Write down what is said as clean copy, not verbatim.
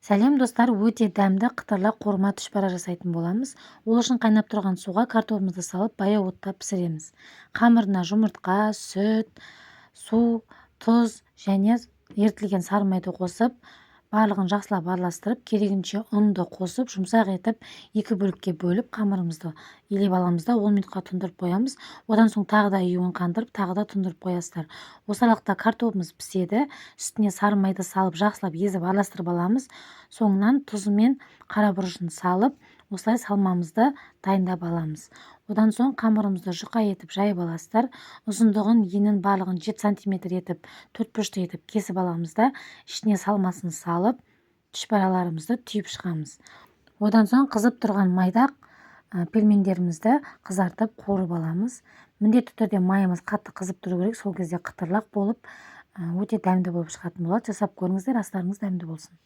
Сәлем достар, өте дәмді қытырлақ қуырма түшпәрә жасайтын боламыз. Ол үшін қайнап тұрған суға картопымызды салып, баяу отта пісіреміз. Қамырына жұмыртқа, сүт, су, тұз және ерітілген сары майды қосып, барлығын жақсылап араластырып, керегінше ұнды қосып, жұмсақ етіп, екі бөлікке бөліп, қамырымызды илеп аламыз да 10 минутқа тұндырып қоямыз. Одан соң тағы да уын қандырып, тағы да тұндырып қоясыздар. Осы аралықта картопымыз піседі, үстіне сары майды салып, жақсылап езіп араластырып аламыз. Соңынан тұзы мен қара бұрышын салып, осылай салмамызды дайындап аламыз. Одан соң қамырымызды жұқа етіп жайып аласыздар. Ұзындығын, енін барлығын 7 см етіп, төрт бұрышты етіп кесіп аламыз да, ішіне салмасын салып, түшпәраларымызды түйіп шығамыз. Одан соң қызып тұрған майда пельмендерімізді қызартып қуырып аламыз. Міндетті түрде майымыз қатты қызып тұру керек, сол кезде қытырлақ болып, өте дәмді болып шығатын болады. Жасап көріңіздер, астарыңыз дәмді болсын.